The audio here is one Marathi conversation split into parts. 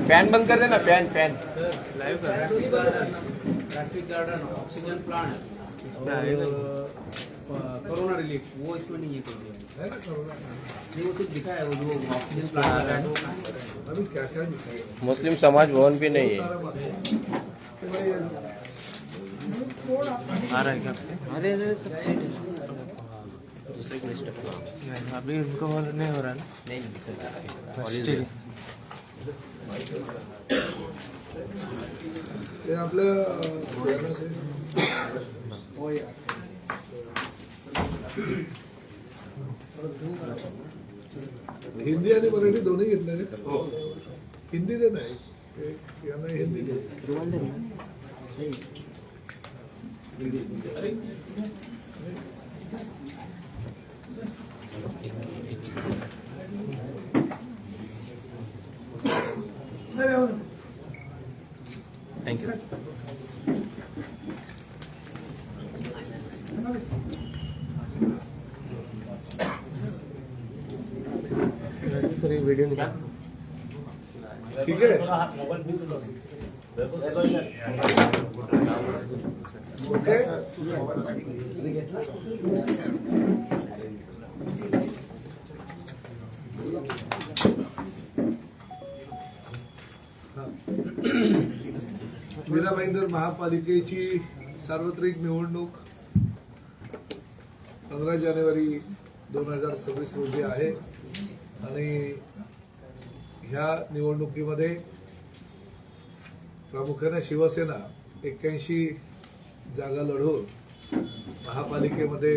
फैन बंद कर देना, फैन फैन लाइव कर रहा है। Traffic garden oxygen plant corona relief वो इसमें नहीं है कोई ये वो सिर्फ दिखा है वो जो ऑक्सीजन प्लांट है वो अभी क्या क्या दिखाएगा मुस्लिम समाज भवन भी नहीं है। आ रहा है क्या अरे अरे सब ठीक है। दूसरे को डिस्टर्ब अभी उनको नहीं हो रहा है ना नहीं ते आपलं हिंदी आणि मराठी दोन्ही घेतले हिंदी ते नाही यांना हिंदी थैंक यू। सर ये वीडियो निकाल ठीक है ओके मीरा भाईंदर महापालिकेची सार्वत्रिक निवडणूक 15 जानेवारी 2026 रोजी आहे आणि ह्या निवडणुकीमध्ये प्रामुख्याने शिवसेना 81 जागा लढवून महापालिकेमध्ये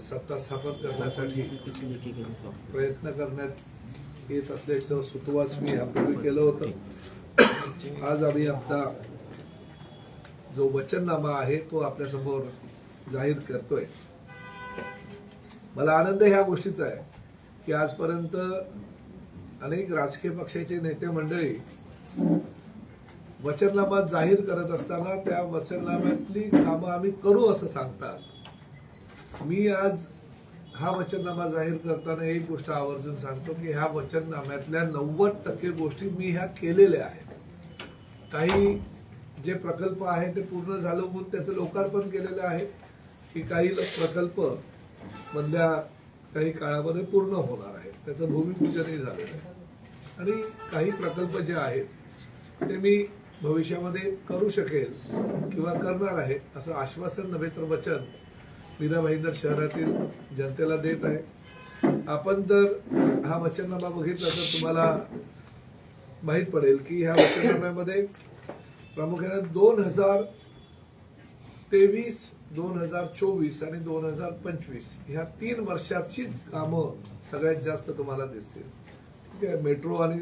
सत्ता स्थापन करण्यासाठी प्रयत्न करण्यात येत असल्याचं सुतोवाच मी यापूर्वी केलं होतं। आज आम्ही आमचा जो वचननामा आहे तो आपल्यासमोर जाहीर करतोय। मला आनंद ह्या गोष्टीचा आहे की आजपर्यंत अनेक राजकीय पक्षाचे नेते मंडळी वचननामा जाहीर करत असताना त्या वचननाम्यातली कामं आम्ही करू असं सांगतात। मी आज हा वचननामा जाहीर करताना एक गोष्ट आवर्जून सांगतो की ह्या वचननाम्यातल्या 90% गोष्टी मी ह्या केलेल्या आहेत। काही जे प्रकल्प आहे ते पूर्ण झालं म्हणून त्याचं लोकार्पण केलेलं आहे की काही प्रकल्प मधल्या काही काळामध्ये पूर्ण होणार आहे, त्याचं भूमिपूजनही झालेलं आहे आणि काही प्रकल्प जे आहेत ते मी भविष्यामध्ये करू शकेल किंवा करणार आहे असं आश्वासन नव्हे तर वचन मीरा भाईंदर शहरातील जनतेला देत आहे। आपण जर हा वचननामा बघितला तर तुम्हाला माहित पडेल की ह्या वचननाम्यामध्ये प्रामुख्याने 2023, 2024 आणि 2025 ह्या 3 वर्षाचीच कामं सगळ्यात जास्त तुम्हाला दिसतील। ठीक आहे, मेट्रो आणि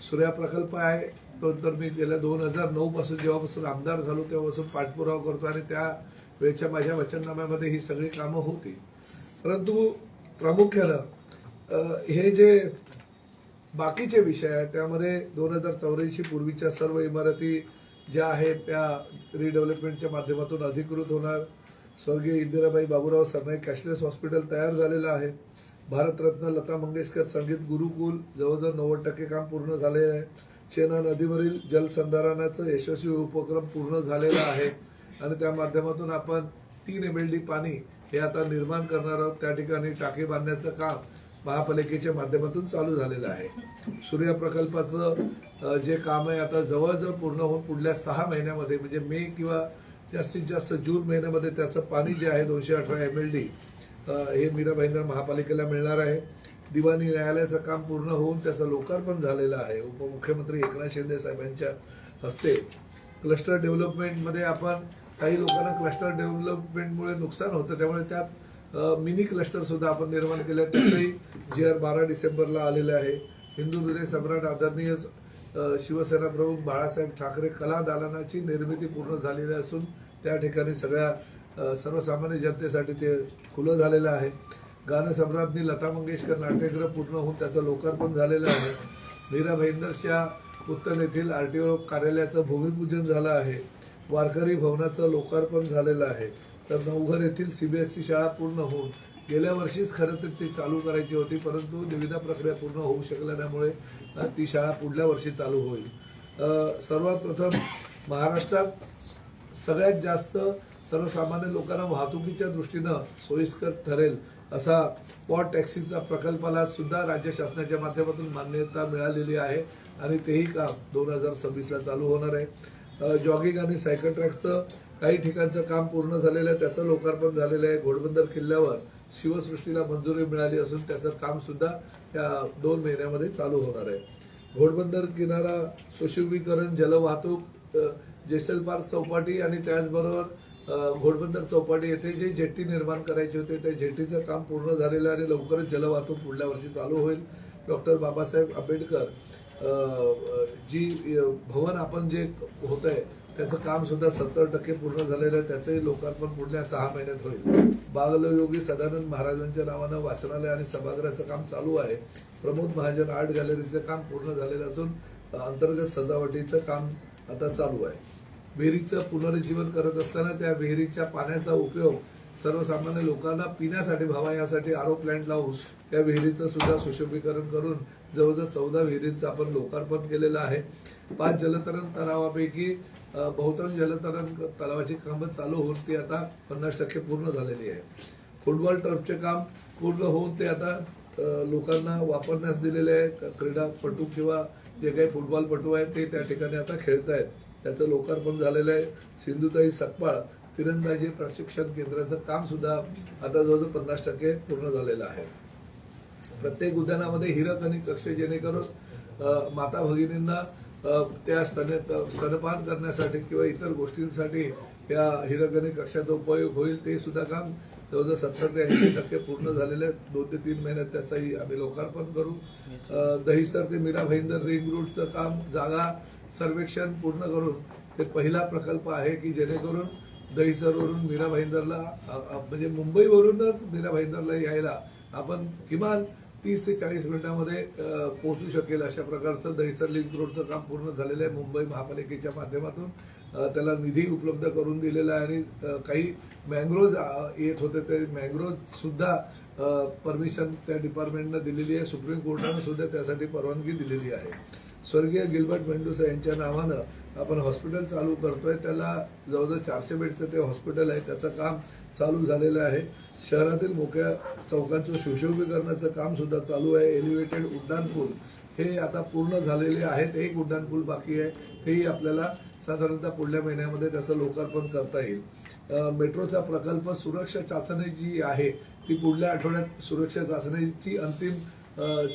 सूर्या प्रकल्प आहे तो तर मी गेल्या 2009 पासून जेव्हापासून आमदार झालो तेव्हापासून पाठपुरावा करतो आणि त्या वेळच्या माझ्या वचननाम्यामध्ये ही सगळी कामं होती। परंतु प्रामुख्यानं हे जे बाकीचे विषय आहेत त्यामध्ये 2084 पूर्वीच्या सर्व इमारती ज्या आहेत त्या रिडेव्हलपमेंटच्या माध्यमातून अधिकृत होणार। स्वर्गीय इंदिराबाई बाबूराव सरनाईक कॅशलेस हॉस्पिटल तयार झालेलं आहे। भारतरत्न लता मंगेशकर संगीत गुरुकुल जवळजवळ 90% काम पूर्ण झाले आहे। चेना नदीवरील जलसंधारणाचं यशस्वी उपक्रम पूर्ण झालेला आहे आणि त्या माध्यमातून आपण 3 MLD पाणी हे आता निर्माण करणार आहोत। त्या ठिकाणी टाके बांधण्याचं काम महापालिकेच्या माध्यमातून चालू झालेलं आहे। सूर्या प्रकल्पाचं जे काम आहे आता जवळजवळ पूर्ण होऊन पुढल्या 6 महिन्यामध्ये म्हणजे मे किंवा जास्तीत जास्त जून महिन्यामध्ये त्याचं पाणी जे आहे 218 MLD हे मीरा भाईंदर महापालिकेला मिळणार आहे। दिवाणी न्यायालयाचं काम पूर्ण होऊन त्याचं लोकार्पण झालेलं आहे उपमुख्यमंत्री एकनाथ शिंदे साहेबांच्या हस्ते। क्लस्टर डेव्हलपमेंटमध्ये आपण काही लोकांना क्लस्टर डेव्हलपमेंटमुळे नुकसान होतं त्यामुळे त्यात मिनी क्लस्टर सुद्धा आपण निर्माण केले, त्याचंही GR 12 डिसेंबरला आलेले आहे। हिंदू हृदय सम्राट आदरणीय शिवसेना प्रमुख बाळासाहेब ठाकरे कला दालनाची निर्मिती पूर्ण झालेली असून त्या ठिकाणी सगळ्या सर्वसामान्य जनतेसाठी ते खुलं झालेलं आहे। गानसम्राज्ञी लता मंगेशकर नाट्यगृह पूर्ण होऊन त्याचं लोकार्पण झालेलं आहे। मीरा भाईंदरच्या उत्तम येथील RTO कार्यालयाचं भूमिपूजन झालं आहे। वारकरी भवनाचं लोकार्पण झालेलं आहे। तर नवघर येथील CBSE शाळा पूर्ण होऊन गेल्या वर्षीच खरं तर ती चालू करायची होती परंतु निविदा प्रक्रिया पूर्ण होऊ शकल्यामुळे ती शाळा पुढल्या वर्षी चालू होईल। सर्वात प्रथम महाराष्ट्रात सगळ्यात जास्त सर्वसामान्य लोकांना वाहतुकीच्या दृष्टीनं सोयीस्कर ठरेल असा पॉट टॅक्सीचा प्रकल्पाला सुद्धा राज्य शासनाच्या माध्यमातून मान्यता मिळालेली आहे आणि तेही काम 2026 ला चालू होणार आहे. जॉगिंग आणि सायकल ट्रॅकचं काही ठिकाणचं काम पूर्ण झालेलं आहे, त्याचं लोकार्पण झालेलं आहे. घोडबंदर किल्ल्यावर शिवसृष्टीला मंजुरी मिळाली असून त्याचं काम सुद्धा या 2 महिन्यामध्ये चालू होणार आहे. घोडबंदर किनारा सुशोभीकरण, जलवाहतूक, जेसलपार चौपाटी आणि त्याचबरोबर घोडबंदर चौपाटी येथे जे जेट्टी निर्माण करायचे होते त्या जेट्टीचं काम पूर्ण झालेलं आहे आणि लवकरच जलवाहतूक पुढल्या वर्षी चालू होईल. डॉक्टर बाबासाहेब आंबेडकर जी भवन आपण जे होत आहे त्याचं काम सुद्धा 70% पूर्ण झालेलं आहे, त्याचंही लोकार्पण पुढल्या 6 महिन्यात होईल. बालयोगी सदानंद महाराजांच्या नावानं वाचनालय आणि सभागृहाचं काम चालू आहे. प्रमोद महाजन आर्ट गॅलरीचं काम पूर्ण झालेलं असून अंतर्गत सजावटीचं काम आता चालू आहे. विहिरीचं पुनरुज्जीवन करत असताना त्या विहिरीच्या पाण्याचा उपयोग सर्वसामान्य लोकांना पिण्यासाठी व्हावा यासाठी आरो प्लांट लावून त्या विहिरीचं सुद्धा सुशोभीकरण करून जवळजवळ 14 विहिरींचं आपण लोकार्पण केलेलं आहे. 5 जलतरण तलावापैकी बहुतांश जलतरण तलावाची कामं चालू होऊन ती आता 50% पूर्ण झालेली आहे. फुटबॉल टर्फचे काम पूर्ण होऊन ते आता लोकांना वापरण्यास दिलेले आहे. क्रीडापटू किंवा जे काही फुटबॉलपटू आहेत ते त्या ठिकाणी आता खेळत आहेत, त्याचं लोकार्पण झालेलं आहे. सिंधुताई सकपाळ तिरंदाजी प्रशिक्षण केंद्राचं काम सुद्धा आता जवळजवळ 50% पूर्ण झालेलं आहे. प्रत्येक उद्यानामध्ये हिरक आणि कक्ष जेणेकरून माता भगिनींना त्या स्तनपान करण्यासाठी किंवा इतर गोष्टींसाठी या हिरक आणि कक्षाचा उपयोग होईल ते सुद्धा काम जवळजवळ 70 ते 80% पूर्ण झालेले आहेत. 2 ते 3 महिन्यात त्याचंही आम्ही लोकार्पण करू. दहिसर ते मीरा भाईंदर रिंग रोडचं काम जागा सर्वेक्षण पूर्ण करून ते पहिला प्रकल्प आहे की जेणेकरून दहिसरवरून मीरा भाईंदरला म्हणजे मुंबईवरूनच मीरा भाईंदरला यायला आपण किमान 30 ते 40 मिनिटांमध्ये पोहोचू शकेल अशा प्रकारचं दहिसर लिंक रोडचं काम पूर्ण झालेलं आहे. मुंबई महापालिकेच्या माध्यमातून त्याला निधी उपलब्ध करून दिलेला आहे आणि काही मँग्रोव्ज येत होते ते मँग्रोव्ज सुद्धा परमिशन त्या डिपार्टमेंटनं दिलेली आहे. सुप्रीम कोर्टानं सुद्धा त्यासाठी परवानगी दिलेली आहे. स्वर्गीय गिल्बर्ट मेंडोसा यांच्या नावानं आपण हॉस्पिटल चालू करतोय, त्याला जवळजवळ 400 बेडचं ते हॉस्पिटल आहे, त्याचं काम चालू झालेलं आहे. शहरातील मोकळ्या चौकांचं सुशोभीकरणाचं काम सुद्धा चालू आहे. एलिव्हेटेड उड्डाणपूल हे आता पूर्ण झालेले आहेत. एक उड्डाणपूल बाकी आहे, तेही आपल्याला साधारणतः पुढल्या महिन्यामध्ये त्याचं लोकार्पण करता येईल. मेट्रोचा प्रकल्प सुरक्षा चाचणी जी आहे ती पुढल्या आठवड्यात सुरक्षा चाचणीची अंतिम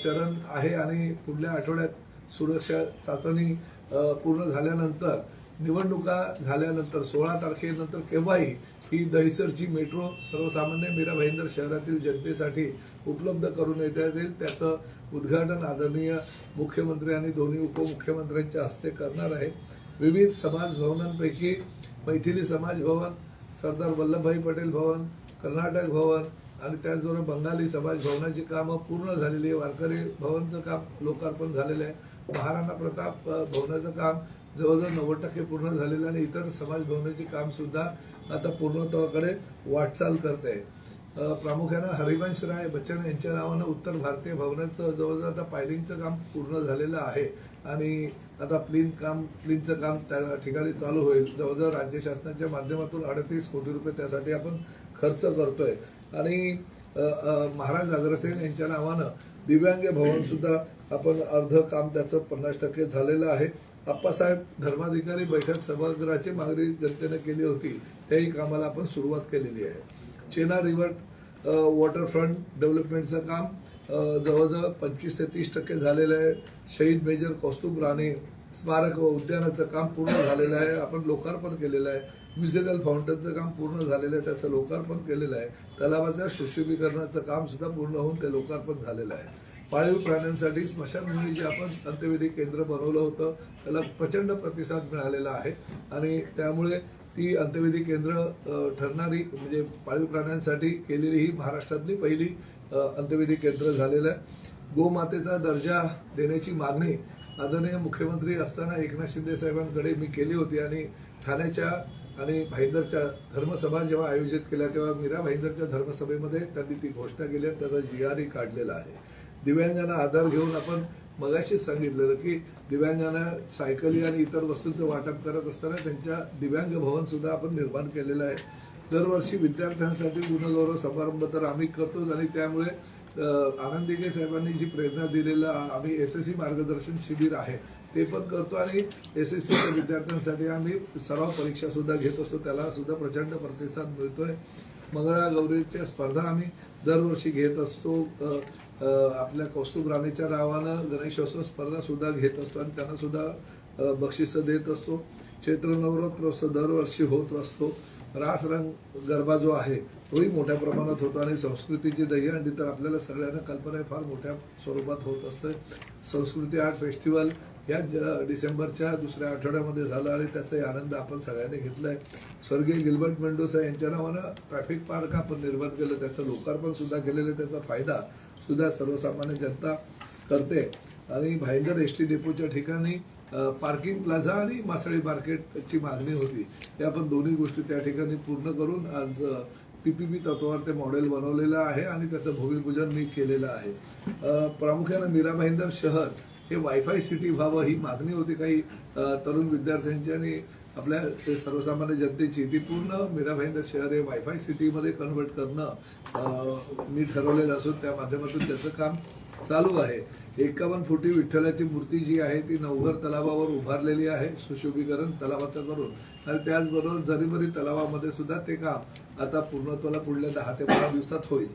चरण आहे आणि पुढल्या आठवड्यात सुरक्षा चाचणी पूर्ण झाल्यानंतर निवडणुका झाल्यानंतर 16 तारखेनंतर केव्हाही ही दहिसरची मेट्रो सर्वसामान्य मीरा भाईंदर शहरातील जनतेसाठी उपलब्ध करून देण्यात येईल. त्याचं उद्घाटन आदरणीय मुख्यमंत्री आणि दोन्ही उपमुख्यमंत्र्यांच्या हस्ते करणार आहे. विविध समाज भवनांपैकी मैथिली समाज भवन, सरदार वल्लभभाई पटेल भवन, कर्नाटक भवन आणि त्याचबरोबर बंगाली समाज भवनाची कामं पूर्ण झालेली आहे. वारकरी भवनचं काम लोकार्पण झालेलं आहे. महाराणा प्रताप भवनाचं काम जवळजवळ 90% पूर्ण झालेलं आणि इतर समाज भवनाचे काम सुद्धा आता पूर्णत्वाकडे वाटचाल करत आहे. प्रामुख्यानं हरिवंश राय बच्चन यांच्या नावानं उत्तर भारतीय भवनाचं जवळजवळ आता पायलिंगचं काम पूर्ण झालेलं आहे आणि आता प्लीनचं काम त्या ठिकाणी चालू होईल. जवळजवळ राज्य शासनाच्या माध्यमातून 38 कोटी रुपये त्यासाठी आपण खर्च करतोय आणि महाराज अग्रसेन यांच्या नावानं दिव्यांग भवन सुद्धा आपण अर्ध काम त्याचं 50% झालेलं आहे. अप्पासाहेब धर्माधिकारी बैठक सभागृहाची मागणी जनतेने केली होती, त्याही कामाला आपण सुरुवात केलेली आहे. चेना रिव्हर वॉटरफ्रंट डेव्हलपमेंटचं काम जवळजवळ 25 ते 30% झालेलं आहे. शहीद मेजर कौस्तुभ राणे स्मारक उद्यानाचं काम पूर्ण झालेलं आहे, आपण लोकार्पण केलेलं आहे. म्युझिकल फाउंटनचं काम पूर्ण झालेलं आहे, त्याचं लोकार्पण केलेलं आहे. तलावाच्या सुशोभीकरणाचं काम सुद्धा पूर्ण होऊन ते लोकार्पण झालेलं आहे. पाळीव प्राण्यांसाठी स्मशानभूमी जे आपण अंत्यविधी केंद्र बनवलं होतं त्याला प्रचंड प्रतिसाद मिळालेला आहे आणि त्यामुळे ती अंत्यविधी केंद्र ठरणारी म्हणजे पाळीव प्राण्यांसाठी केलेली ही महाराष्ट्रातली पहिली अंत्यविधी केंद्र झालेलं आहे. गोमातेचा दर्जा देण्याची मागणी आदरणीय मुख्यमंत्री असताना एकनाथ शिंदे साहेबांकडे मी केली होती आणि ठाण्याच्या आणि भाईंदरच्या धर्मसभा जेव्हा आयोजित केल्या तेव्हा मीरा भाईंदरच्या धर्मसभेमध्ये त्यांनी ती घोषणा केली आणि त्याचा GR काढलेला आहे. दिव्यांगांना आधार घेऊन आपण मगाशीच सांगितलेलं की दिव्यांगांना सायकली आणि इतर वस्तूंचं वाटप करत असताना त्यांच्या दिव्यांग भवन सुद्धा आपण निर्माण केलेलं आहे. दरवर्षी विद्यार्थ्यांसाठी गुणगौरव समारंभ तर आम्ही करतोच आणि त्यामुळे आनंद दिघे साहेबांनी जी प्रेरणा दिलेलं आम्ही SSC मार्गदर्शन शिबिर आहे ते पण करतो आणि SSCच्या विद्यार्थ्यांसाठी आम्ही सराव परीक्षा सुद्धा घेत असतो. त्याला सुद्धा प्रचंड प्रतिसाद मिळतोय. मंगळागौरीच्या स्पर्धा आम्ही दरवर्षी घेत असतो. आपल्या कौस्तुभ राणीच्या नावानं गणेशोत्सव स्पर्धा सुद्धा घेत असतो आणि त्यांना सुद्धा बक्षिसं देत असतो. चैत्र नवरात्रोत्सव दरवर्षी होत असतो. रास रंग गरबा जो आहे तोही मोठ्या प्रमाणात होतो आणि संस्कृतीची दहीहंडी तर आपल्याला सगळ्यांना कल्पना आहे फार मोठ्या स्वरूपात होत असते. संस्कृती आर्ट फेस्टिवल या डिसेंबरच्या दुसऱ्या आठवड्यामध्ये झालं आणि त्याचाही आनंद आपण सगळ्यांनी घेतलाय. स्वर्गीय गिल्बर्ट मेंडोसा यांच्या नावानं ट्रॅफिक पार्क आपण निर्माण केलं, त्याचं लोकार्पण सुद्धा केलेलं, त्याचा फायदा सुद्धा सर्वसामान्य जनता करते. आणि भाईंदर ST डेपोच्या ठिकाणी पार्किंग प्लाझा आणि मासळी मार्केटची मागणी होती, त्या आपण दोन्ही गोष्टी त्या ठिकाणी पूर्ण करून आज PPP तत्वावर ते मॉडेल बनवलेलं आहे आणि त्याचं भूमिपूजन मी केलेलं आहे. प्रामुख्यानं मीरा भाईंदर शहर हे वायफाय सिटी व्हावं ही मागणी होती काही तरुण विद्यार्थ्यांची आणि आपल्या सर्वसामान्य जनतेची. ती पूर्ण मीरा भाईंदर शहर हे वायफाय सिटीमध्ये कन्वर्ट करणं मी ठरवलेलं असून त्या माध्यमातून त्याचं काम चालू आहे. 51 फुटी विठ्ठलाची मूर्ती जी आहे ती नवघर तलावावर उभारलेली आहे, सुशोभीकरण तलावाचं करून. आणि त्याचबरोबर जरीमरी तलावामध्ये सुद्धा ते काम आता पूर्णत्वाला पुढल्या 10 ते 12 दिवसात होईल.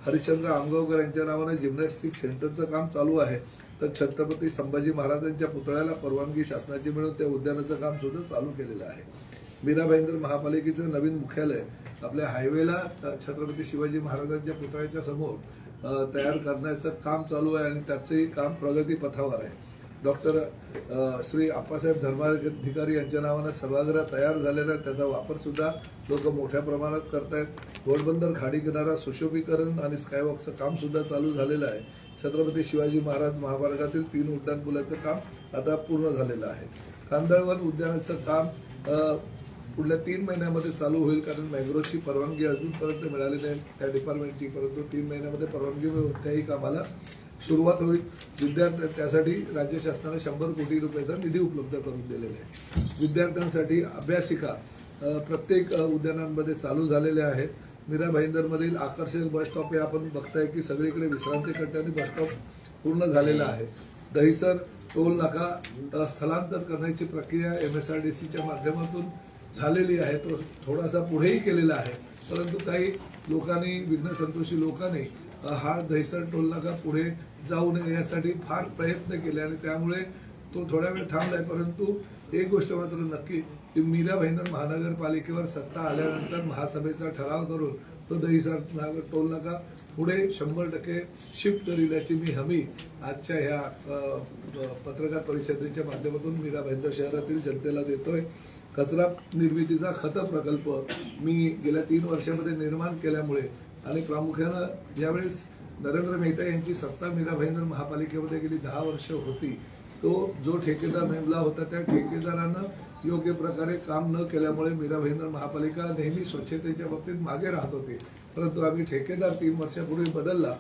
हरिश्चंद्र आमगावकर यांच्या नावाने जिम्नॅस्टिक सेंटरचं काम चालू आहे. तर छत्रपती संभाजी महाराजांच्या पुतळ्याला परवानगी शासनाची मिळून त्या उद्यानाचं काम सुद्धा चालू केलेलं आहे. मीरा भाईंदर महापालिकेचं नवीन मुख्यालय आपल्या हायवेला छत्रपती शिवाजी महाराजांच्या पुतळ्याच्या समोर तयार करण्याचं काम चालू आहे आणि त्याचंही काम प्रगती पथावर आहे. डॉक्टर श्री आप्पासाहेब धर्माधिकारी यांच्या नावानं सभागृह तयार झालेला आहे, त्याचा वापर सुद्धा लोक मोठ्या प्रमाणात करतायत. घोडबंदर खाडी किनारा सुशोभीकरण आणि स्कायवॉकचं काम सुद्धा चालू झालेलं आहे. छत्रपती शिवाजी महाराज महामार्गातील 3 उड्डाणपुलाचं काम आता पूर्ण झालेलं आहे. कांदळवन उद्यानाचं काम पुढल्या 3 महिन्यामध्ये चालू होईल, कारण मॅंग्रोवची परवानगी अजूनपर्यंत मिळाली नाही त्या डिपार्टमेंटची, परंतु 3 महिन्यामध्ये परवानगी मिळून त्याही कामाला सुरुवात होईल. विद्यार्थी त्यासाठी राज्य शासनाने 100 कोटी रुपयाचा निधी उपलब्ध करून दिलेला आहे. विद्यार्थ्यांसाठी अभ्यासिका प्रत्येक उद्यानांमध्ये चालू झालेल्या आहेत. मीरा भाईंदरमधील आकर्षक बस स्टॉप हे आपण बघताय की सगळीकडे विश्रांती कट्ट्याने बस स्टॉप पूर्ण झालेला आहे. दहिसर टोल नाका स्थलांतर करण्याची प्रक्रिया MSRDCच्या माध्यमातून झालेली आहे. तो थोडासा पुढेही केलेला आहे, परंतु काही लोकांनी, विघ्नसंतोषी लोकांनी हा दहिसर टोल नाका पुढे जाऊ नये यासाठी फार प्रयत्न केले आणि त्यामुळे तो थोड्या वेळ थांबलाय. परंतु एक गोष्ट मात्र नक्की की मीरा भाईंदर महानगरपालिकेवर सत्ता आल्यानंतर महासभेचा ठराव करून तो दहिसर टोल नाका पुढे 100% शिफ्ट करील याची मी हमी आजच्या ह्या पत्रकार परिषदेच्या माध्यमातून मीरा भाईंदर शहरातील जनतेला देतोय. कचरा निर्मितीचा खत प्रकल्प मी गेल्या 3 वर्षामध्ये निर्माण केल्यामुळे आणि प्रामुख्यानं ज्यावेळेस नरेंद्र मेहता यांची सत्ता मीरा भाईंदर महापालिकेमध्ये गेली 10 वर्ष होती, तो जो ठेकेदार नेमला होता त्या ठेकेदारानं योग्य प्रकारे काम न केल्यामुळे मीरा भाईंदर महापालिका नेहमी स्वच्छतेच्या बाबतीत मागे राहत होती. परंतु आम्ही ठेकेदार 3 वर्षापूर्वी बदलला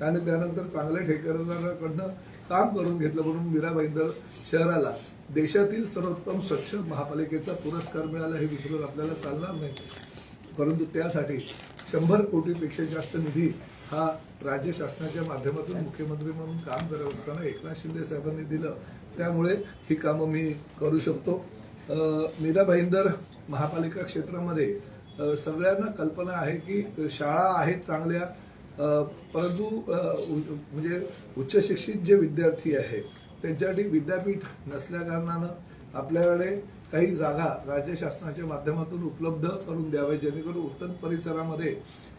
आणि त्यानंतर चांगल्या ठेकेदाराकडनं काम करून घेतलं, म्हणून मीरा भाईंदर शहराला देशातील सर्वोत्तम स्वच्छ महापालिकेचा पुरस्कार मिळाला हे विसरून आपल्याला चालणार नाही. परंतु त्यासाठी 100 कोटीपेक्षा जास्त निधी हा राज्य शासनाच्या माध्यमातून मुख्यमंत्री म्हणून काम करत असताना एकनाथ शिंदे साहेबांनी दिलं, त्यामुळे ही कामं मी करू शकतो. मीरा भाईंदर महापालिका क्षेत्रामध्ये सगळ्यांना कल्पना आहे की शाळा आहेत चांगल्या, परंतु म्हणजे उच्च शिक्षित जे विद्यार्थी आहे त्यांच्यासाठी विद्यापीठ नसल्या कारणानं आपल्याकडे काही जागा राज्य शासनाच्या माध्यमातून उपलब्ध करून द्याव्या, जेणेकरून उत्तर परिसरामध्ये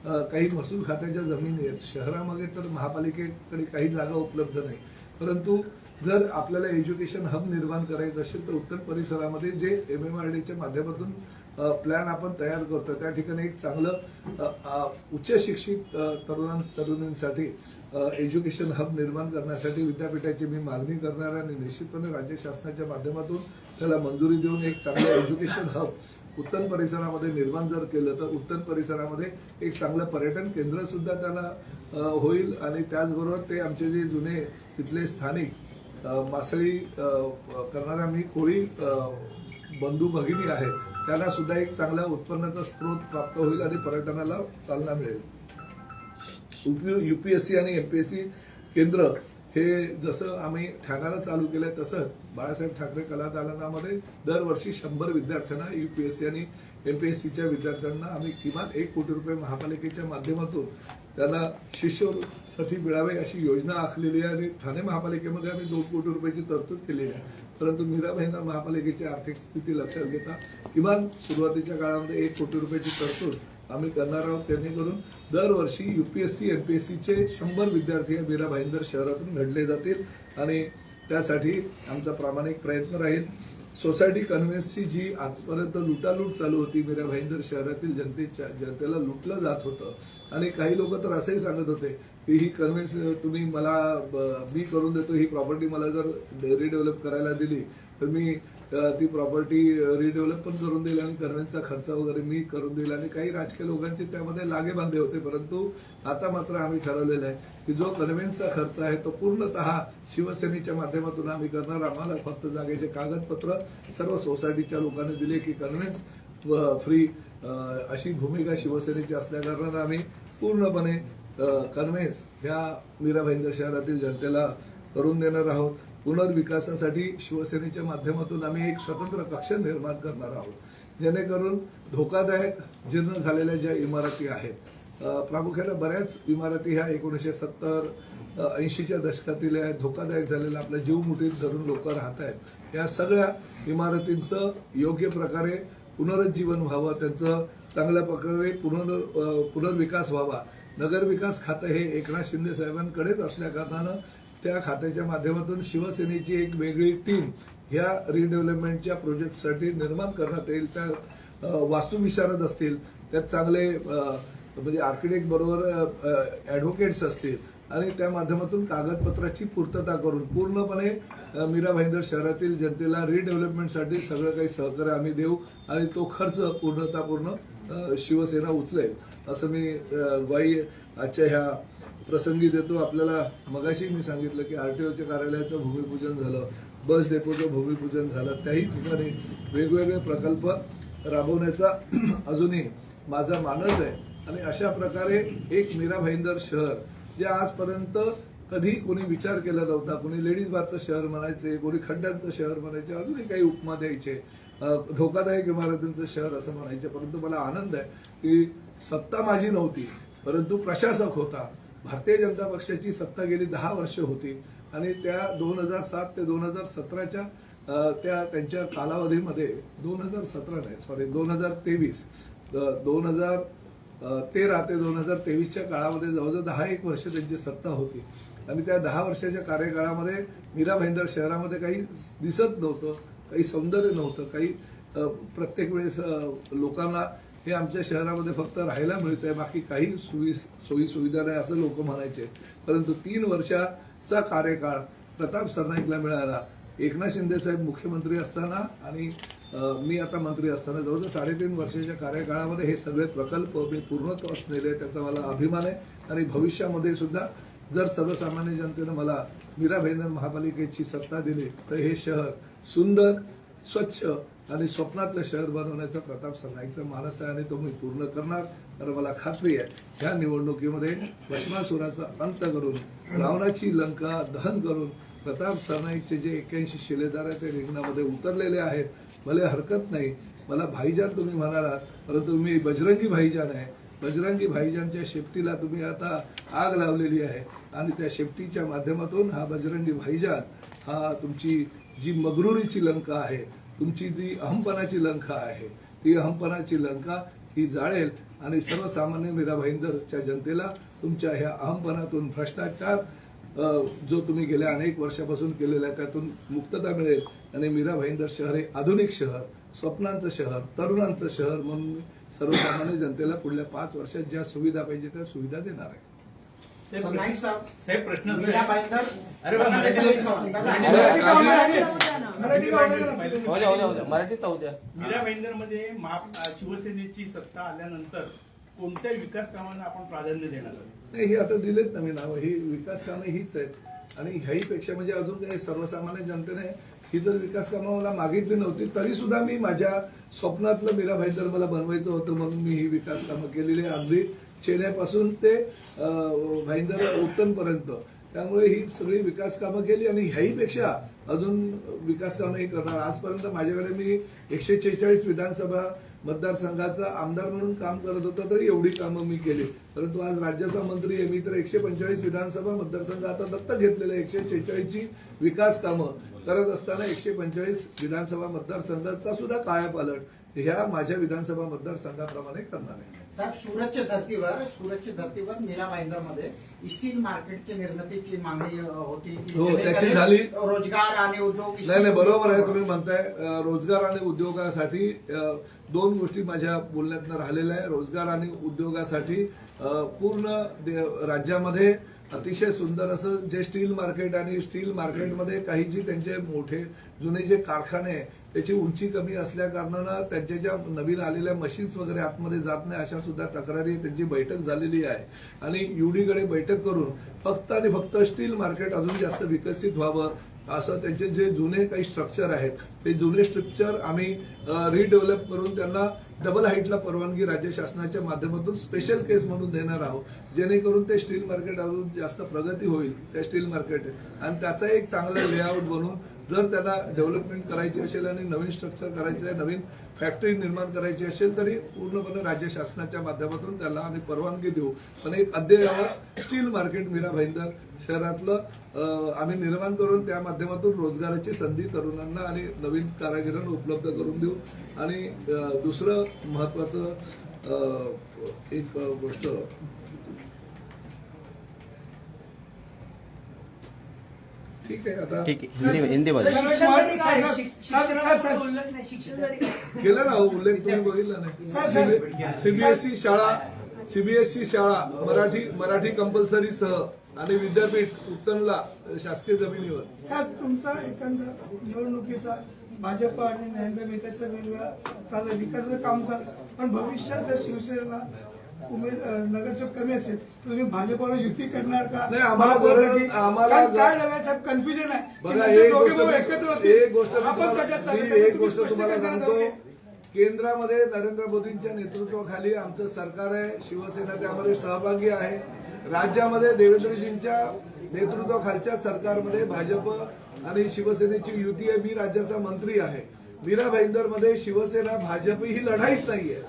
काही महसूल खात्याच्या जमिनी आहेत. शहरामध्ये तर महापालिकेकडे काही जागा उपलब्ध नाही, परंतु जर आपल्याला एज्युकेशन हब निर्माण करायचं असेल तर उत्तर परिसरामध्ये जे MMRDच्या माध्यमातून प्लॅन आपण तयार करतो त्या ठिकाणी एक चांगलं उच्च शिक्षित तरुणांसाठी एज्युकेशन हब निर्माण करण्यासाठी विद्यापीठाची मी मागणी करणार आणि निश्चितपणे राज्य शासनाच्या माध्यमातून त्याला मंजुरी देऊन एक चांगलं एज्युकेशन हब उत्तर परिसरामध्ये निर्माण जर केलं तर उत्तर परिसरामध्ये एक चांगलं पर्यटन केंद्र सुद्धा त्यांना होईल आणि त्याचबरोबर ते आमचे जे जुने तिथले स्थानिक मासळी करणारे आम्ही कोळी बंधू भगिनी आहेत त्यांना सुद्धा एक चांगला उत्पन्नाचा स्रोत प्राप्त होईल आणि पर्यटनाला चालना मिळेल. UPSC आणि MPSC केंद्र हे जसं आम्ही ठाण्याला चालू केलंय तसंच बाळासाहेब ठाकरे कला दालनामध्ये दरवर्षी 100 विद्यार्थ्यांना UPSC आणि MPSCच्या विद्यार्थ्यांना आम्ही किमान 1 कोटी रुपये महापालिकेच्या माध्यमातून त्यांना शिष्यवृत्तीसाठी मिळावे अशी योजना आखलेली आहे आणि ठाणे महापालिकेमध्ये आम्ही 2 कोटी रुपयाची तरतूद केलेली आहे. परंतु मीरा भाईंदर महापालिकेची आर्थिक स्थिती लक्षात घेता किमान सुरुवातीच्या काळामध्ये 1 कोटी रुपयाची तरतूद आम्ही करणार आहोत. जेणेकरून दरवर्षी UPSC MPSCचे 100 विद्यार्थी मीरा भाईंदर शहरातून घडले जातील आणि त्यासाठी आमचा प्रामाणिक प्रयत्न राहील. सोसायटी कन्व्हेन्सची जी आजपर्यंत लुटालूट चालू होती मीरा भाईंदर शहरातील जनतेला लुटलं जात होतं आणि काही लोक तर असंही सांगत होते की ही कन्व्हेन्स तुम्ही मी करून देतो, ही प्रॉपर्टी मला जर रिडेव्हलप करायला दिली तर मी ती प्रॉपर्टी रिडेव्हलप पण करून देईल आणि कन्व्हेन्सचा खर्च वगैरे मी करून देईल आणि काही राजकीय लोकांचे त्यामध्ये लागेबांधे होते. परंतु आता मात्र आम्ही ठरवलेलं आहे की जो कन्व्हेन्सचा खर्च आहे तो पूर्णतः शिवसेनेच्या माध्यमातून आम्ही करणार. आम्हाला फक्त जागेचे कागदपत्र सर्व सोसायटीच्या लोकांनी दिले की कन्व्हेन्स फ्री अशी भूमिका शिवसेनेची असल्याकारणाने आम्ही पूर्णपणे कन्व्हेन्स ह्या मीरा भाईंदर शहरातील जनतेला करून देणार आहोत. पुनर्विकासासाठी शिवसेनेच्या माध्यमातून आम्ही एक स्वतंत्र कक्ष निर्माण करणार आहोत जेणेकरून धोकादायक जीर्ण झालेल्या ज्या इमारती आहेत प्रामुख्याने बऱ्याच इमारती ह्या 1970-80च्या दशकातील धोकादायक झालेल्या आपल्या जीव मुठीत धरून लोक राहत आहेत. या सगळ्या इमारतींचं योग्य प्रकारे पुनरुज्जीवन व्हावं, त्यांचं चांगल्या प्रकारे पुनर्विकास व्हावा. नगरविकास खातं हे एकनाथ शिंदे साहेबांकडेच असल्या कारणानं त्या खात्याच्या माध्यमातून शिवसेनेची एक वेगळी टीम ह्या रिडेव्हलपमेंटच्या प्रोजेक्टसाठी निर्माण करण्यात येईल. त्या वास्तुविशारद असतील, त्यात चांगले म्हणजे आर्किटेक्ट बरोबर ऍडव्होकेट्स असतील आणि त्या माध्यमातून कागदपत्राची पूर्तता करून पूर्णपणे मीरा भाईंदर शहरातील जनतेला रिडेव्हलपमेंटसाठी सगळं काही सहकार्य आम्ही देऊ आणि तो खर्च पूर्ण शिवसेना उचलेल असं मी ग्वाही आजच्या ह्या प्रसंगी देतो. आपल्याला मगाशी मी सांगितलं की RTOच्या कार्यालयाचं भूमिपूजन झालं, बस डेपोचं भूमिपूजन झालं, त्याही ठिकाणी वेगवेगळे प्रकल्प राबवण्याचा अजूनही माझा मानस आहे आणि अशा प्रकारे एक मीरा भाईंदर शहर जे आजपर्यंत कधी कोणी विचार केला नव्हता, कोणी लेडीज बारचं शहर म्हणायचे, कोणी खड्ड्यांचं शहर म्हणायचे, अजूनही काही उपमा द्यायचे, धोकादायक इमारतींचं शहर असं म्हणायचे. परंतु मला आनंद आहे की सत्ता माझी नव्हती परंतु प्रशासक होता. भारतीय जनता पक्षाची सत्ता गेली 10 वर्ष होती आणि त्या 2007 ते 2017च्या त्यांच्या कालावधीमध्ये 2023 ते 2023च्या काळामध्ये जवळजवळ 10-1 वर्ष त्यांची सत्ता होती आणि त्या 10 वर्षाच्या कार्यकाळामध्ये मीरा भाईंदर शहरामध्ये काही दिसत नव्हतं, काही सौंदर्य नव्हतं, काही प्रत्येक वेळेस लोकांना हे आमच्या शहरामध्ये फक्त राहायला मिळतंय, बाकी काही सोयी सुविधा नाही असं लोक म्हणायचे. परंतु 3 वर्षाचा कार्यकाळ प्रताप सरनाईकला मिळाला. एकनाथ शिंदे साहेब मुख्यमंत्री असताना आणि मी आता मंत्री असताना जवळजवळ 3.5 वर्षाच्या कार्यकाळामध्ये हे सगळे प्रकल्प मी पूर्णत्वास नेले. त्याचा मला अभिमान आहे आणि भविष्यामध्ये सुद्धा जर सर्वसामान्य जनतेनं मला मीरा भाईंदर महापालिकेची सत्ता दिली तर हे शहर सुंदर, स्वच्छ आणि स्वप्नातलं शहर बनवण्याचा प्रताप सरनाईकचा मानस आहे आणि तो मी पूर्ण करणार. तर मला खात्री आहे ह्या निवडणुकीमध्ये भस्मासुराचा अंत करून रावणाची लंका दहन करून प्रताप सरनाईकचे जे 81 शिलेदार आहेत ते रिंगणामध्ये उतरलेले आहेत. मला हरकत नाही, मला भाईजान तुम्ही म्हणालात परंतु मी बजरंगी भाईजान आहे. बजरंगी भाईजानच्या शेपटीला तुम्ही आता आग लावलेली आहे आणि त्या शेपटीच्या माध्यमातून हा बजरंगी भाईजान हा तुमची जी मगरुरीची लंका आहे, तुमची जी अहमपणाची लंका आहे, ती अहमपणाची लंका ही जाळेल आणि सर्वसामान्य मीरा भाईंदरच्या जनतेला तुमच्या ह्या अहमपणातून भ्रष्टाचार जो तुम्ही गेल्या अनेक वर्षापासून केलेला आहे त्यातून मुक्तता मिळेल आणि मीरा भाईंदर शहर हे आधुनिक शहर, स्वप्नांचं शहर, तरुणांचं शहर म्हणून सर्वसामान्य जनतेला पुढल्या 5 वर्षात ज्या सुविधा पाहिजे त्या सुविधा देणार आहे. सरनाईक साहेब प्रश्न मीरा भाईंदर मराठीत होऊ द्या. मीरा भाईंदर मध्ये शिवसेनेची सत्ता आल्यानंतर कोणत्या विकास कामांना आपण प्राधान्य देणार आहोत? नाही, ही आता दिलेत ना मी नावं, ही विकास कामे हीच आहेत. आणि ह्याहीपेक्षा म्हणजे अजून काही सर्वसामान्य जनतेने ही जर विकास कामं मला मागितली नव्हती तरी सुद्धा मी माझ्या स्वप्नातलं मीरा भाईंदर मला बनवायचं होतं म्हणून मी ही विकास कामं केलेली आहे, अगदी चेन्नईपासून ते भाईंदर उत्तनपर्यंत. त्यामुळे ही सगळी विकास कामं केली आणि ह्याहीपेक्षा अजून विकास कामंही करणार. आजपर्यंत माझ्याकडे मी 146 विधानसभा मतदारसंघाचा आमदार म्हणून काम करत होतो तरी एवढी कामं मी केली. परंतु आज राज्याचा मंत्री आहे मी तर 145 विधानसभा मतदारसंघ आता दत्तक घेतलेले 146 ची विकास कामं करत असताना 145 विधानसभा मतदारसंघाचा सुद्धा कायापालट ह्या माझ्या विधानसभा मतदारसंघाप्रमाणे करणार आहे. साहेब, सुरतच्या धर्तीवर मीरा भाईंदरमध्ये स्टील मार्केटची निर्मितीची मागणी होती. हो, त्याची झाली. रोजगार आणि उद्योग. नाही, बरोबर आहे तुम्ही म्हणताय. रोजगार आणि उद्योगासाठी दोन गोष्टी माझ्या बोलण्यातनं राहिलेल्या आहे. रोजगार आणि उद्योगासाठी पूर्ण राज्यामध्ये अतिशय सुंदर असं जे स्टील मार्केट आणि स्टील मार्केटमध्ये काही जी त्यांचे मोठे जुने जे कारखाने आहे त्याची उंची कमी असल्या कारणानं त्यांच्या ज्या नवीन आलेल्या मशीन्स वगैरे आतमध्ये जात नाही अशा सुद्धा तक्रारी त्यांची बैठक झालेली आहे. आणि युडीकडे बैठक करून फक्त आणि फक्त स्टील मार्केट अजून जास्त विकसित व्हावं असं त्यांचे जे जुने काही स्ट्रक्चर आहेत ते जुने स्ट्रक्चर आम्ही रिडेव्हलप करून त्यांना डबल हाईटला परवानगी राज्य शासनाच्या माध्यमातून स्पेशल केस म्हणून देणार आहोत जेणेकरून ते स्टील मार्केट अजून जास्त प्रगती होईल त्या स्टील मार्केट आणि त्याचा एक चांगला लेआउट बनवून जर त्यांना डेव्हलपमेंट करायची असेल आणि नवीन स्ट्रक्चर करायचं आहे नवीन फॅक्टरी निर्माण करायची असेल तरी पूर्णपणे राज्य शासनाच्या माध्यमातून त्याला आम्ही परवानगी देऊ. पण एक अद्ययावत स्टील मार्केट मीरा भाईंदर शहरातलं आम्ही निर्माण करून त्या माध्यमातून रोजगाराची संधी तरुणांना आणि नवीन कारागिरांना उपलब्ध करून देऊ. आणि दुसरं महत्वाचं एक गोष्ट ठीक आहे आता ठीक आहे हिंदीमध्ये केलं ना उल्लेख तुम्ही बघितला नाही. सीबीएसई शाळा मराठी कंपल्सरी सह आणि विद्यापीठ उत्तनला शासकीय जमिनीवर. साहेब, तुमचा एकंदर निवडणुकीचा भाजप आणि नरेंद्र मेहताचा वेगळा चालू विकासाचं काम चालू पण भविष्यात जर शिवसेनेला नगरसेवक कमी असेल तर तुम्ही भाजपवर युती करणार का? नाही, आम्हाला काय झालंय साहेब कन्फ्युजन आहे. बघा एकत्र एक गोष्ट तुम्हाला सांगतो. केंद्रामध्ये नरेंद्र मोदींच्या नेतृत्वाखाली आमचं सरकार आहे. शिवसेना त्यामध्ये सहभागी आहे. राज्यामध्ये देवेंद्रजींच्या नेतृत्वाखालच्या सरकारमध्ये भाजप आणि शिवसेनेची युती आहे. मी राज्याचा मंत्री आहे. मीरा भाईंदरमध्ये शिवसेना भाजप ही लढाईच नाहीये.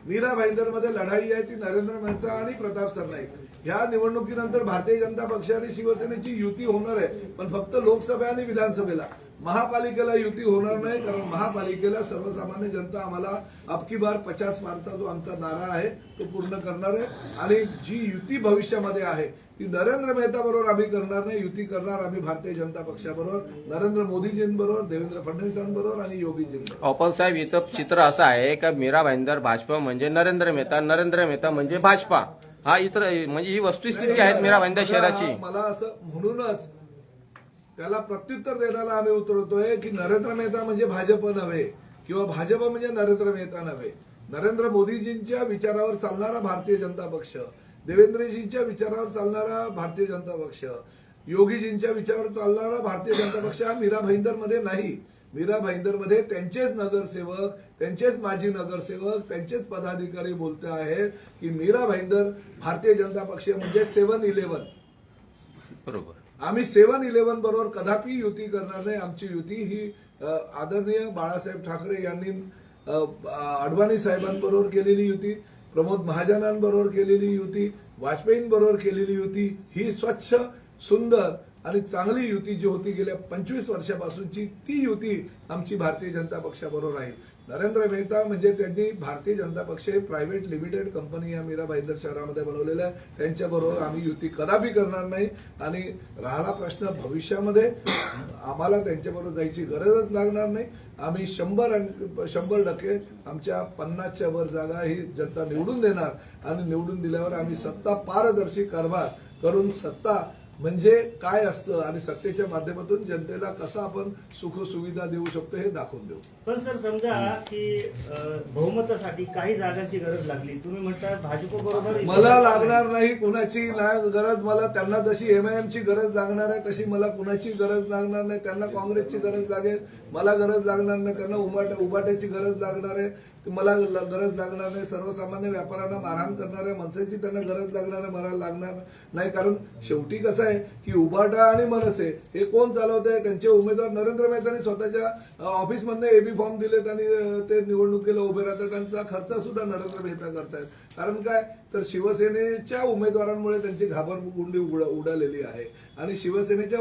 मीरा भाईंदरमध्ये लढाई आहे ती नरेंद्र मेहता आणि प्रताप सरनाईक. ह्या निवडणुकीनंतर भारतीय जनता पक्ष आणि शिवसेनेची युती होणार आहे पण फक्त लोकसभा आणि विधानसभेला. महापालिकेला युती होणार नाही कारण महापालिकेला सर्वसामान्य जनता आम्हाला अबकी बार 50 पारचा जो आमचा नारा आहे तो पूर्ण करणार आहे. आणि जी युती भविष्यामध्ये आहे ती नरेंद्र मेहता बरोबर आम्ही करणार नाही. युती करणार आम्ही भारतीय जनता पक्षाबरोबर, नरेंद्र मोदीजींबरोबर, देवेंद्र फडणवीसांबरोबर आणि योगीजींबरोबर. अप्पल साहेब इथं चित्र असं आहे का मीरा भाईंदर भाजपा म्हणजे नरेंद्र मेहता म्हणजे भाजपा. हा इतर म्हणजे ही वस्तुस्थिती आहे मीरा भाईंदर शहराची. मला असं म्हणूनच त्याला प्रत्युत्तर देण्याला आम्ही उतरतोय की नरेंद्र मेहता म्हणजे भाजप नव्हे किंवा भाजप म्हणजे नरेंद्र मेहता नव्हे. नरेंद्र मोदीजींच्या विचारावर चालणारा भारतीय जनता पक्ष, देवेंद्रजींच्या विचारावर चालणारा भारतीय जनता पक्ष, योगीजींच्या विचारावर चालणारा भारतीय जनता पक्ष हा मीरा भाईंदरमध्ये नाही. मीरा भाईंदरमध्ये त्यांचेच नगरसेवक, त्यांचेच माजी नगरसेवक, त्यांचेच पदाधिकारी बोलते आहेत की मीरा भाईंदर भारतीय जनता पक्ष म्हणजे 7-11. बरोबर. आम्ही 7-11 बरोबर कदापि युती करणार नाही. आमची युती ही आदरणीय बाळासाहेब ठाकरे यांनी अडवाणी साहेबांबरोबर केलेली युती, प्रमोद महाजनांबरोबर केलेली युती, वाजपेयींबरोबर केलेली युती ही स्वच्छ, सुंदर आणि चांगली युती जी होती गेल्या 25 वर्षापासूनची ती युती आमची भारतीय जनता पक्षाबरोबर आहे. नरेंद्र मेहता म्हणजे त्यांनी भारतीय जनता पक्ष हे प्रायव्हेट लिमिटेड कंपनी या मीरा भाईंदर शहरामध्ये बनवलेल्या आहे. त्यांच्याबरोबर आम्ही युती कदापि करणार नाही. आणि राहिला प्रश्न भविष्यामध्ये आम्हाला त्यांच्याबरोबर जायची गरजच लागणार नाही. आम्ही 100% आमच्या 50च्या वर जागा ही जनता निवडून देणार आणि निवडून दिल्यावर आम्ही सत्ता पारदर्शी कारभार करून सत्ता म्हणजे काय असतं आणि सत्तेच्या माध्यमातून जनतेला कसं आपण सुख सुविधा देऊ शकतो हे दाखवून देऊ. पण सर समजा की बहुमतासाठी काही जागांची गरज लागली, तुम्ही म्हणता भाजप बरोबर मला लागणार नाही कुणाची नाही गरज. मला त्यांना जशी MIM ची गरज लागणार आहे तशी मला कुणाची गरज लागणार नाही. त्यांना काँग्रेसची गरज लागेल, मला गरज लागणार नाही. त्यांना उबाट्याची गरज लागणार आहे, मला गरज लागणार नाही. सर्वसामान्य व्यापाऱ्यांना मारहाण करणाऱ्या माणसांची त्यांना गरज लागणार आहे, मला लागणार नाही. कारण शेवटी कसं आहे की उबाटा आणि मनसे हे कोण चालवत आहे? त्यांचे उमेदवार नरेंद्र मेहतांनी स्वतःच्या ऑफिसमधनं AB फॉर्म दिलेत आणि ते निवडणुकीला उभे राहतात. त्यांचा खर्च सुद्धा नरेंद्र मेहता करतायत. कारण काय तर शिवसेनेच्या उमेदवारांमुळे त्यांची घाबरगुंडी उडालेली आहे आणि शिवसेनेच्या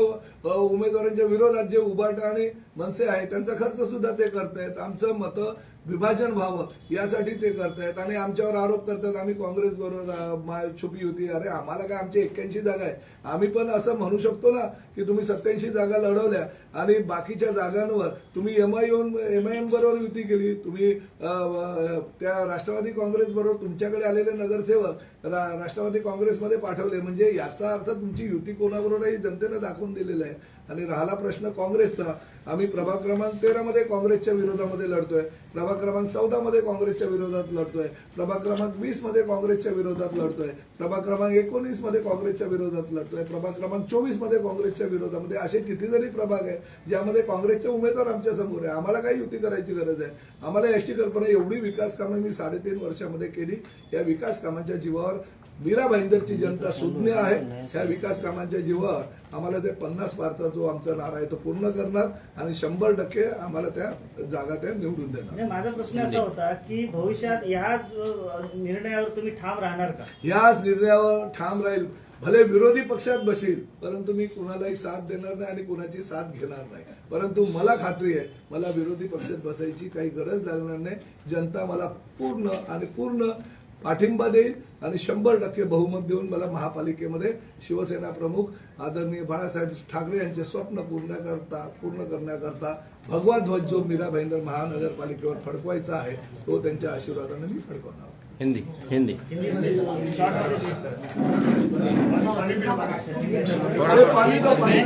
उमेदवारांच्या विरोधात जे उबाटा आणि मनसे आहे त्यांचा खर्च सुद्धा ते करतायत. आमचं मतं विभाजन व्हावं यासाठी ते करतायत आणि आमच्यावर आरोप करतात आम्ही काँग्रेस बरोबर छुपी होती. अरे आम्हाला काय, आमची 81 जागा आहे. आम्ही पण असं म्हणू शकतो ना की तुम्ही 87 जागा लढवल्या आणि बाकीच्या जागांवर तुम्ही MIM बरोबर युती केली. तुम्ही त्या राष्ट्रवादी काँग्रेस बरोबर तुमच्याकडे आलेले नगरसेवक राष्ट्रवादी काँग्रेसमध्ये पाठवले. म्हणजे याचा अर्थ तुमची युती कोणाबरोबरही जनतेने दाखवून दिलेला आहे. आणि राहिला प्रश्न काँग्रेसचा, आम्ही प्रभाग क्रमांक 13 मध्ये काँग्रेसच्या विरोधामध्ये लढतोय, प्रभाग क्रमांक 14 मध्ये काँग्रेसच्या विरोधात लढतोय, प्रभाग क्रमांक 20 मध्ये काँग्रेसच्या विरोधात लढतोय, प्रभाग क्रमांक 19 मध्ये काँग्रेसच्या विरोधात लढतोय, प्रभाग क्रमांक 24 मध्ये काँग्रेसच्या विरोधामध्ये. असे कितीतरी प्रभाग आहे ज्यामध्ये काँग्रेसचे उमेदवार आमच्या समोर आहे. आम्हाला काही युती करायची गरज आहे. आम्हाला याची कल्पना, एवढी विकास कामं मी 3.5 वर्षामध्ये केली. या विकास कामांच्या जीवावर मीरा भाईंदरची जनता सुज्ञ आहे. त्या विकास कामांच्या जीवावर आम्हाला ते 50 पारचा जो आमचा नारा आहे तो पूर्ण करणार आणि 100% आम्हाला त्या जागा त्या निवडून देणार. म्हणजे माझा प्रश्न असा होता की भविष्यात या निर्णयावर तुम्ही ठाम राहणार का? याच निर्णयावर ठाम राहील. भले विरोधी पक्षात बसेल परंतु मी कुणालाही साथ देणार नाही आणि कुणाची साथ घेणार नाही. परंतु मला खात्री आहे मला विरोधी पक्षात बसायची काही गरज लागणार नाही. जनता मला पूर्ण पाठिंबा देईल आणि 100% बहुमत देऊन मला महापालिकेमध्ये शिवसेना प्रमुख आदरणीय बाळासाहेब ठाकरे यांचे स्वप्न पूर्ण करण्याकरता भगवा ध्वज जो मीरा भाईंदर महानगरपालिकेवर फडकवायचा आहे तो त्यांच्या आशीर्वादाने मी फडकवणार. हिंदी अरे पानी दो, पानी.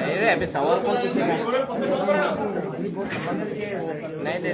अरे अभी सवाल कौन पूछेगा? नहीं दे